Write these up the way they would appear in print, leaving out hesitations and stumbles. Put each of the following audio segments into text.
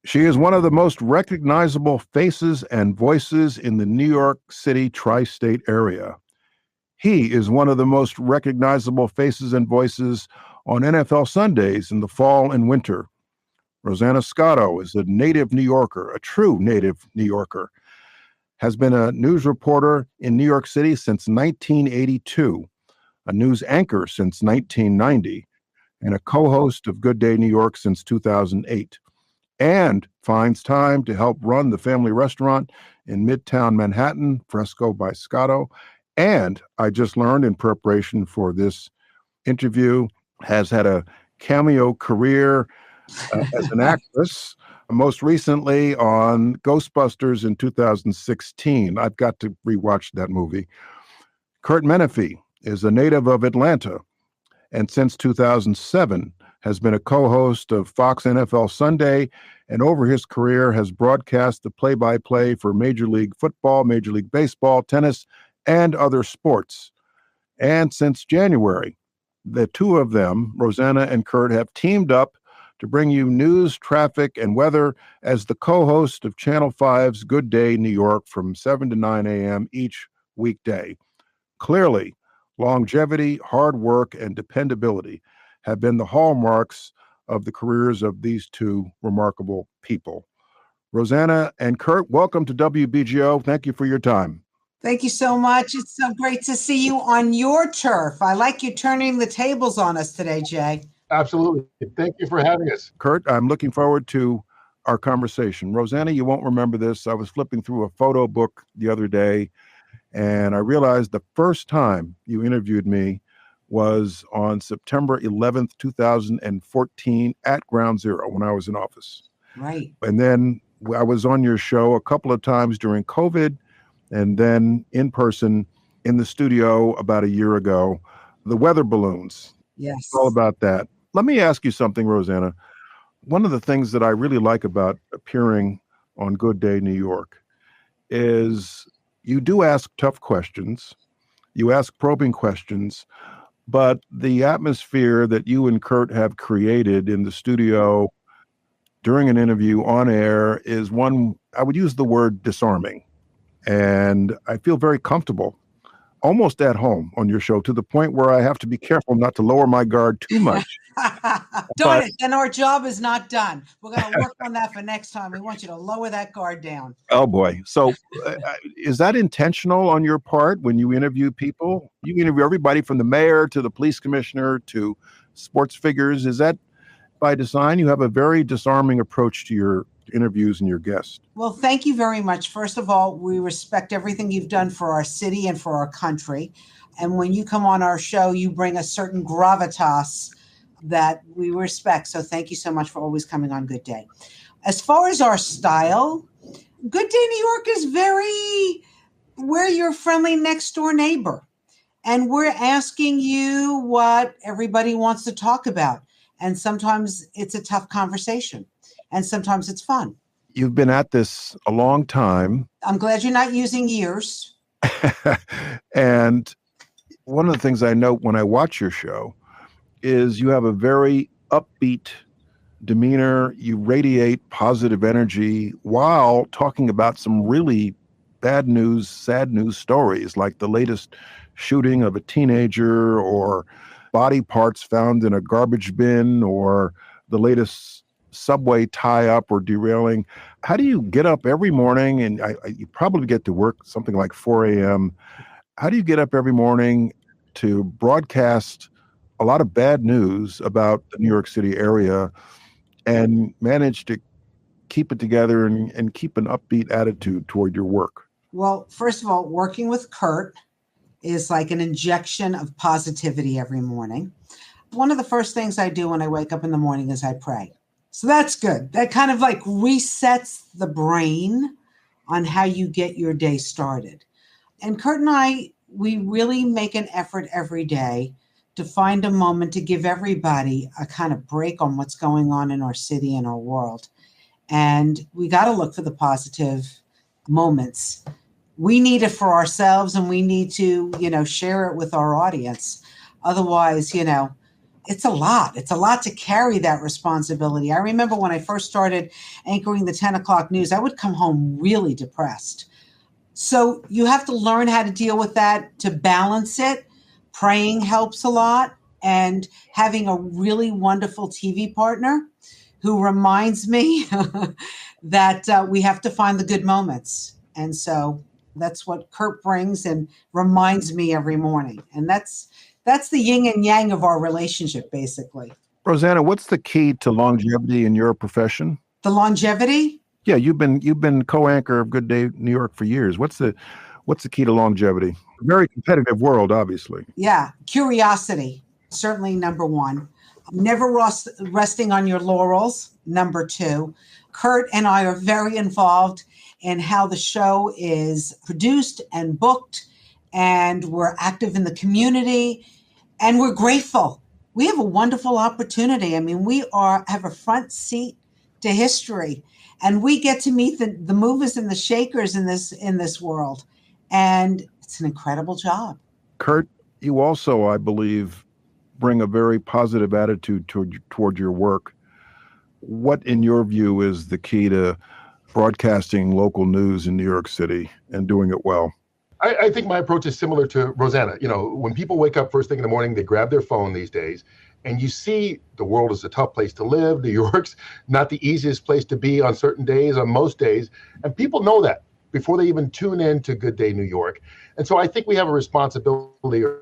She is one of the most recognizable faces and voices in the New York City tri-state area. He is one of the most recognizable faces and voices on NFL Sundays in the fall and winter. Rosanna Scotto is a native New Yorker, a true native New Yorker, has been a news reporter in New York City since 1982, a news anchor since 1990, and a co-host of Good Day New York since 2008, and finds time to help run the family restaurant in Midtown Manhattan, Fresco by Scotto. And I just learned in preparation for this interview, has had a cameo career as an actress, most recently on Ghostbusters in 2016. I've got to rewatch that movie. Curt Menefee is a native of Atlanta, and since 2007 has been a co-host of Fox NFL Sunday, and over his career has broadcast the play-by-play for Major League Football, Major League Baseball, tennis, and other sports. And since January, the two of them, Rosanna and Curt, have teamed up to bring you news, traffic, and weather as the co-host of Channel 5's Good Day New York from 7 to 9 a.m. each weekday. Clearly, longevity, hard work, and dependability have been the hallmarks of the careers of these two remarkable people. Rosanna and Curt, welcome to WBGO. Thank you for your time. Thank you so much. It's so great to see you on your turf. I like you turning the tables on us today, Jay. Absolutely. Thank you for having us. Curt, I'm looking forward to our conversation. Rosanna, you won't remember this. I was flipping through a photo book the other day, and I realized the first time you interviewed me was on September 11th, 2014 at Ground Zero when I was in office. Right. And then I was on your show a couple of times during COVID, and then in person in the studio about a year ago. The weather balloons. Yes. It's all about that. Let me ask you something, Rosanna. One of the things that I really like about appearing on Good Day New York is you do ask tough questions, you ask probing questions, but the atmosphere that you and Curt have created in the studio during an interview on air is one, I would use the word disarming. And I feel very comfortable, almost at home on your show, to the point where I have to be careful not to lower my guard too much. Darn it, then our job is not done. We're going to work on that for next time. We want you to lower that guard down. Oh, boy. So is that intentional on your part when you interview people? You interview everybody from the mayor to the police commissioner to sports figures. Is that by design? You have a very disarming approach to your interviews and your guests. Well, thank you very much. First of all, we respect everything you've done for our city and for our country. And when you come on our show, you bring a certain gravitas that we respect. So thank you so much for always coming on Good Day. As far as our style, Good Day New York is we're your friendly next door neighbor. And we're asking you what everybody wants to talk about. And sometimes it's a tough conversation. And sometimes it's fun. You've been at this a long time. I'm glad you're not using years. And one of the things I note when I watch your show is you have a very upbeat demeanor. You radiate positive energy while talking about some really bad news, sad news stories, like the latest shooting of a teenager or body parts found in a garbage bin or the latest subway tie-up or derailing. How do you get up every morning? And you probably get to work something like 4 a.m. How do you get up every morning to broadcast a lot of bad news about the New York City area and manage to keep it together and keep an upbeat attitude toward your work? Well, first of all, working with Curt is like an injection of positivity every morning. One of the first things I do when I wake up in the morning is I pray. So that's good. That kind of like resets the brain on how you get your day started. And Curt and I, we really make an effort every day to find a moment to give everybody a kind of break on what's going on in our city and our world. And we got to look for the positive moments. We need it for ourselves, and we need to, share it with our audience. Otherwise, it's a lot. It's a lot to carry that responsibility. I remember when I first started anchoring the 10 o'clock news, I would come home really depressed. So you have to learn how to deal with that, to balance it. Praying helps a lot, and having a really wonderful TV partner who reminds me that we have to find the good moments. And so that's what Curt brings and reminds me every morning. And that's the yin and yang of our relationship, basically. Rosanna, what's the key to longevity in your profession? The longevity? Yeah, you've been co-anchor of Good Day New York for years. What's the key to longevity? Very competitive world, obviously. Yeah, curiosity, certainly number one. Never resting on your laurels, number two. Curt and I are very involved in how the show is produced and booked, and we're active in the community, and we're grateful. We have a wonderful opportunity. I mean, we have a front seat to history, and we get to meet the movers and the shakers in this world, and it's an incredible job. Curt, you also, I believe, bring a very positive attitude toward your work. What, in your view, is the key to broadcasting local news in New York City and doing it well? I think my approach is similar to Rosanna. You know, when people wake up first thing in the morning, they grab their phone these days, and you see the world is a tough place to live. New York's not the easiest place to be on certain days, on most days. And people know that before they even tune in to Good Day New York. And so I think we have a responsibility to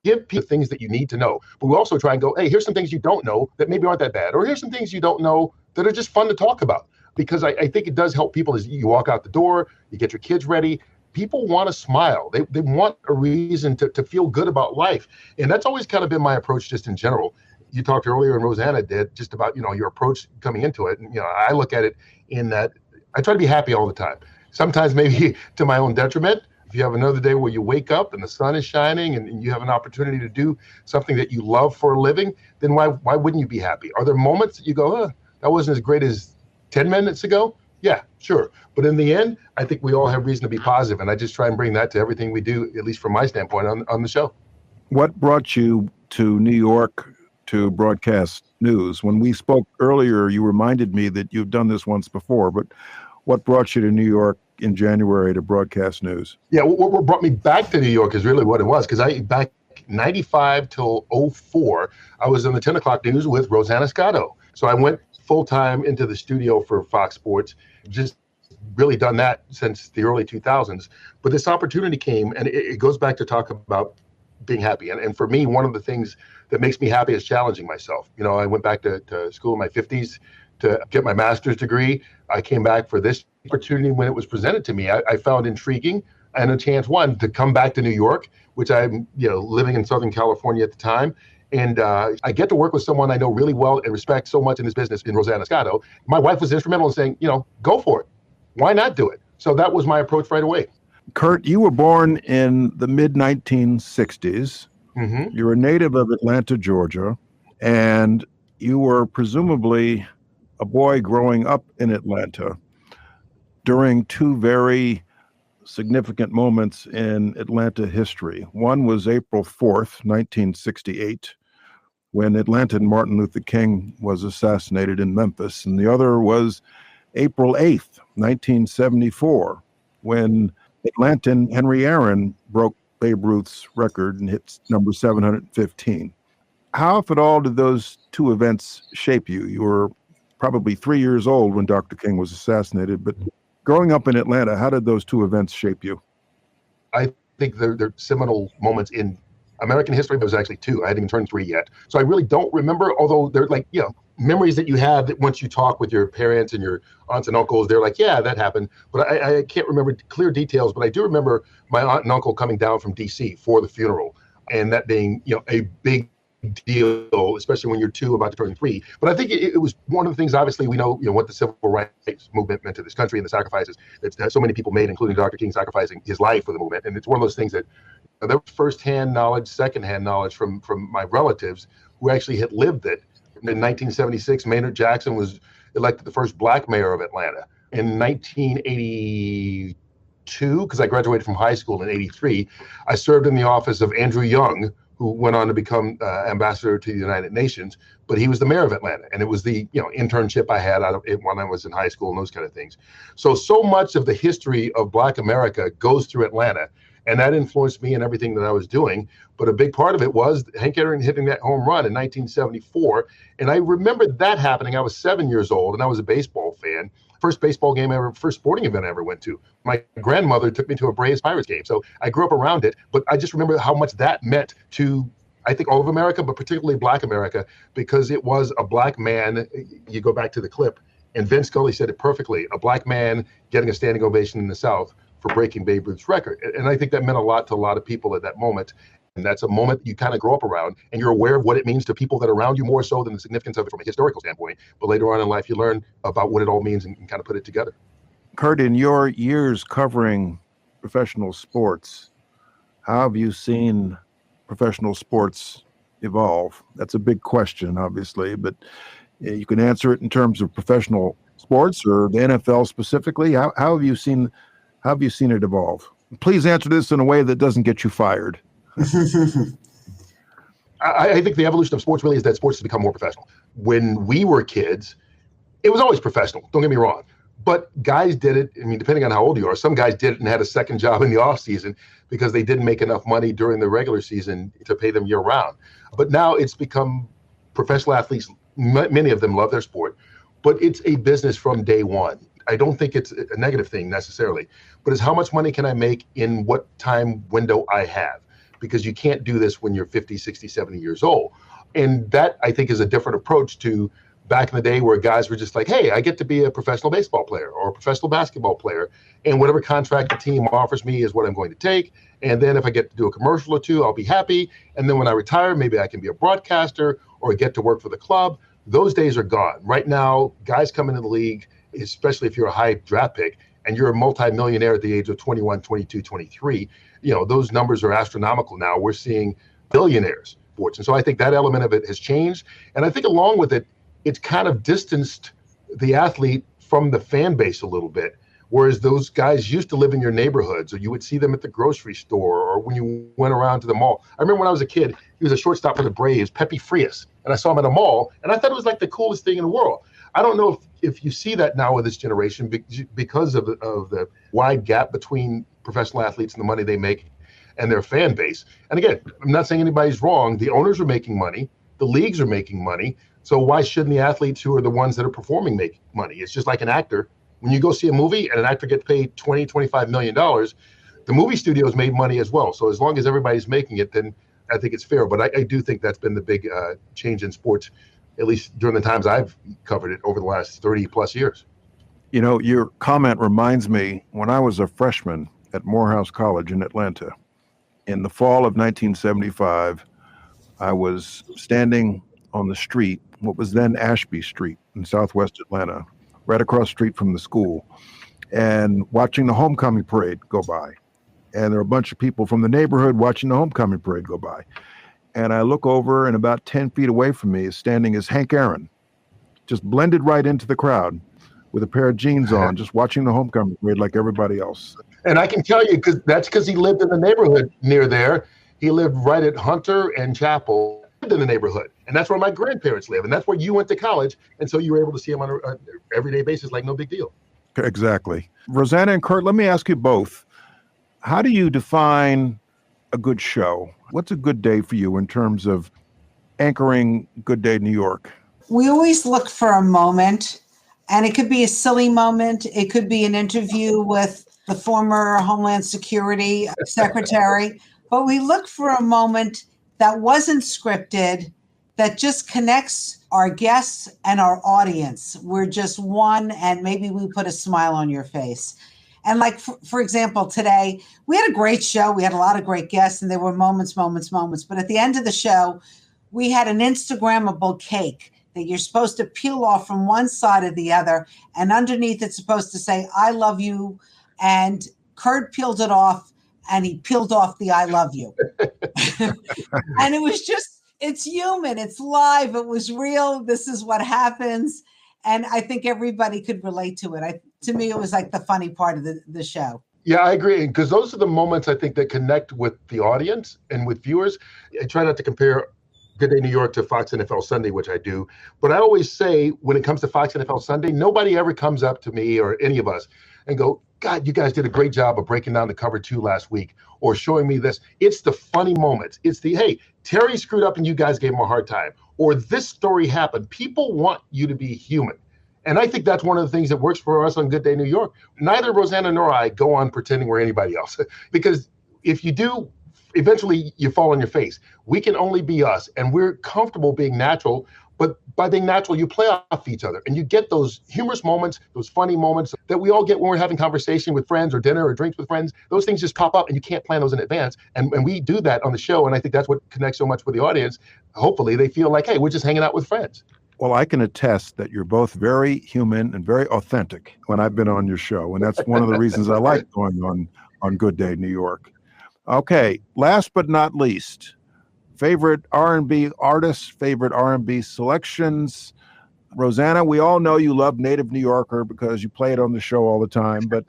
give people things that you need to know. But we also try and go, hey, here's some things you don't know that maybe aren't that bad. Or here's some things you don't know that are just fun to talk about. Because I think it does help people as you walk out the door, you get your kids ready. People want to smile. They want a reason to feel good about life. And that's always kind of been my approach just in general. You talked earlier, and Rosanna did, just about, your approach coming into it. And, I look at it in that I try to be happy all the time. Sometimes maybe to my own detriment. If you have another day where you wake up and the sun is shining and you have an opportunity to do something that you love for a living, then why wouldn't you be happy? Are there moments that you go, that wasn't as great as 10 minutes ago? Yeah, sure. But in the end, I think we all have reason to be positive. And I just try and bring that to everything we do, at least from my standpoint on the show. What brought you to New York to broadcast news? When we spoke earlier, you reminded me that you've done this once before, but what brought you to New York in January to broadcast news? Yeah, what brought me back to New York is really what it was, because back 95 till 04, I was on the 10 o'clock news with Rosanna Scotto. So I went full-time into the studio for Fox Sports, just really done that since the early 2000s. But this opportunity came, and it goes back to talk about being happy. And for me, one of the things that makes me happy is challenging myself. I went back to school in my 50s to get my master's degree. I came back for this opportunity when it was presented to me. I found intriguing, and a chance, one, to come back to New York, which I'm living in Southern California at the time. And I get to work with someone I know really well and respect so much in this business, in Rosanna Scotto. My wife was instrumental in saying, go for it. Why not do it? So that was my approach right away. Curt, you were born in the mid-1960s. Mm-hmm. You're a native of Atlanta, Georgia, and you were presumably a boy growing up in Atlanta during two very significant moments in Atlanta history. One was April 4th, 1968, when Atlantan Martin Luther King was assassinated in Memphis. And the other was April 8th, 1974, when Atlantan Henry Aaron broke Babe Ruth's record and hit number 715. How, if at all, did those two events shape you? You were probably 3 years old when Dr. King was assassinated, but growing up in Atlanta, how did those two events shape you? I think they're seminal moments in American history. There was actually two. I hadn't even turned 3 yet. So I really don't remember, although they're like, memories that you have that once you talk with your parents and your aunts and uncles, they're like, yeah, that happened. But I can't remember clear details, but I do remember my aunt and uncle coming down from DC for the funeral, and that being, a big deal, especially when you're two about to turn 3. But I think it was one of the things, obviously, we know, what the civil rights movement meant to this country and the sacrifices that so many people made, including Dr. King sacrificing his life for the movement. And it's one of those things that there was firsthand knowledge, secondhand knowledge from my relatives who actually had lived it. In 1976, Maynard Jackson was elected the first black mayor of Atlanta. In 1982, because I graduated from high school in 83, I served in the office of Andrew Young, who went on to become ambassador to the United Nations, but he was the mayor of Atlanta. And it was the internship I had out of it when I was in high school and those kind of things. So much of the history of Black America goes through Atlanta. And that influenced me in everything that I was doing. But a big part of it was Hank Aaron hitting that home run in 1974. And I remember that happening. I was 7 years old and I was a baseball fan. First baseball game ever, first sporting event I ever went to. My grandmother took me to a Braves Pirates game. So I grew up around it, but I just remember how much that meant to, I think, all of America, but particularly Black America, because it was a Black man. You go back to the clip, and Vince Scully said it perfectly, a Black man getting a standing ovation in the South for breaking Babe Ruth's record. And I think that meant a lot to a lot of people at that moment. And that's a moment you kind of grow up around, and you're aware of what it means to people that are around you more so than the significance of it from a historical standpoint. But later on in life, you learn about what it all means and kind of put it together. Curt, in your years covering professional sports, how have you seen professional sports evolve? That's a big question, obviously, but you can answer it in terms of professional sports or the NFL specifically. How have you seen it evolve? Please answer this in a way that doesn't get you fired. I think the evolution of sports really is that sports has become more professional. When we were kids, it was always professional. Don't get me wrong. But guys did it. I mean, depending on how old you are, some guys did it and had a second job in the off season because they didn't make enough money during the regular season to pay them year round. But now it's become professional athletes. Many of them love their sport, but it's a business from day one. I don't think it's a negative thing necessarily, but it's how much money can I make in what time window I have? Because you can't do this when you're 50, 60, 70 years old. And that, I think, is a different approach to back in the day where guys were just like, hey, I get to be a professional baseball player or a professional basketball player, and whatever contract the team offers me is what I'm going to take. And then if I get to do a commercial or two, I'll be happy. And then when I retire, maybe I can be a broadcaster or get to work for the club. Those days are gone. Right now, guys come into the league, especially if you're a high draft pick, and you're a multimillionaire at the age of 21, 22, 23, those numbers are astronomical now. We're seeing billionaires. And so I think that element of it has changed. And I think along with it, it's kind of distanced the athlete from the fan base a little bit. Whereas those guys used to live in your neighborhoods, or you would see them at the grocery store, or when you went around to the mall. I remember when I was a kid, he was a shortstop for the Braves, Pepe Frias, and I saw him at a mall, and I thought it was like the coolest thing in the world. I don't know if you see that now with this generation because of the wide gap between professional athletes and the money they make and their fan base. And again, I'm not saying anybody's wrong. The owners are making money. The leagues are making money. So why shouldn't the athletes who are the ones that are performing make money? It's just like an actor. When you go see a movie and an actor gets paid $20, $25 million, the movie studios made money as well. So as long as everybody's making it, then I think it's fair. But I do think that's been the big change in sports, at least during the times I've covered it over the last 30 plus years. Your comment reminds me when I was a freshman at Morehouse College in Atlanta. In the fall of 1975, I was standing on the street, what was then Ashby Street in Southwest Atlanta, right across the street from the school, and watching the homecoming parade go by. And there were a bunch of people from the neighborhood watching the homecoming parade go by. And I look over, and about 10 feet away from me is Hank Aaron, just blended right into the crowd with a pair of jeans on, just watching the homecoming parade like everybody else. And I can tell you, because he lived in the neighborhood near there. He lived right at Hunter and Chapel in the neighborhood. And that's where my grandparents live. And that's where you went to college. And so you were able to see him on an everyday basis like no big deal. Exactly. Rosanna and Curt, let me ask you both, how do you define a good show? What's a good day for you in terms of anchoring Good Day New York? We always look for a moment, and it could be a silly moment. It could be an interview with the former Homeland Security Secretary, but we look for a moment that wasn't scripted, that just connects our guests and our audience. We're just one, and maybe we put a smile on your face. And like, for example, today, we had a great show. We had a lot of great guests, and there were moments. But at the end of the show, we had an Instagrammable cake that you're supposed to peel off from one side or the other. And underneath, it's supposed to say, I love you. And Curt peeled it off, and he peeled off the I love you. And it was just, it's human, it's live, it was real. This is what happens. And I think everybody could relate to it. To me, it was like the funny part of the show. Yeah, I agree. Because those are the moments I think that connect with the audience and with viewers. I try not to compare Good Day New York to Fox NFL Sunday, which I do. But I always say when it comes to Fox NFL Sunday, nobody ever comes up to me or any of us and go, God, you guys did a great job of breaking down the cover 2 last week or showing me this. It's the funny moments. It's the, hey, Terry screwed up and you guys gave him a hard time. Or this story happened. People want you to be human. And I think that's one of the things that works for us on Good Day New York. Neither Rosanna nor I go on pretending we're anybody else. Because if you do, eventually you fall on your face. We can only be us, and we're comfortable being natural. But by being natural, you play off each other, and you get those humorous moments, those funny moments that we all get when we're having conversation with friends or dinner or drinks with friends. Those things just pop up, and you can't plan those in advance. And we do that on the show, and I think that's what connects so much with the audience. Hopefully, they feel like, hey, we're just hanging out with friends. Well, I can attest that you're both very human and very authentic when I've been on your show. And that's one of the reasons I like going on Good Day New York. Okay, last but not least, favorite R&B artists, favorite R&B selections. Rosanna, we all know you love Native New Yorker because you play it on the show all the time. But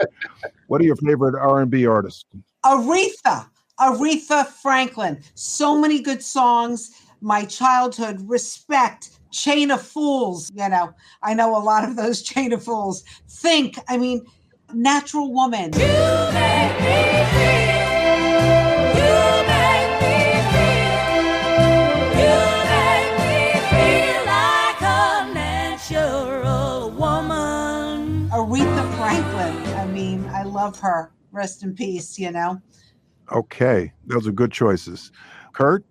what are your favorite R&B artists? Aretha Franklin. So many good songs. My childhood, Respect, Chain of Fools. You know, I know a lot of those Chain of Fools. Think, I mean, Natural Woman. You make me feel. You make me feel. You make me feel like a natural woman. Aretha Franklin. I mean, I love her. Rest in peace, you know. Okay, those are good choices. Curt?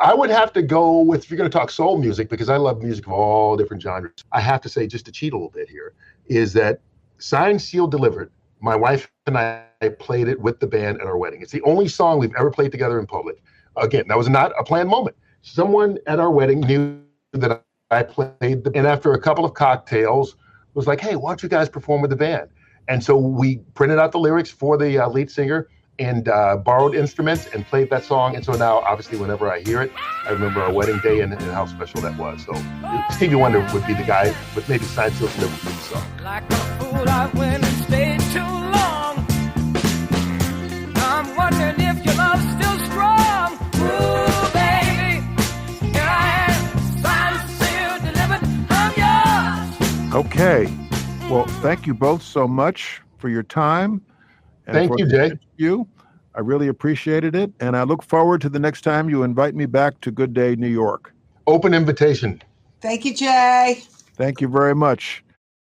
I would have to go with, if you're going to talk soul music, because I love music of all different genres, I have to say, just to cheat a little bit here, is that Signed, Sealed, Delivered, my wife and I played it with the band at our wedding. It's the only song we've ever played together in public. Again, that was not a planned moment. Someone at our wedding knew that I played, and after a couple of cocktails, was like, hey, why don't you guys perform with the band? And so we printed out the lyrics for the lead singer and borrowed instruments and played that song. And so now, obviously, whenever I hear it, I remember our wedding day and how special that was. So Stevie Wonder would be the guy, but maybe Signed, Sealed, Delivered would be the song. Like a fool, I went and stayed too long. I'm wondering if your love's still strong. Ooh, baby, here I am, signed, sealed, delivered, I'm yours. Okay. Well, thank you both so much for your time. And Thank you, Jay. I really appreciated it. And I look forward to the next time you invite me back to Good Day New York. Open invitation. Thank you, Jay. Thank you very much.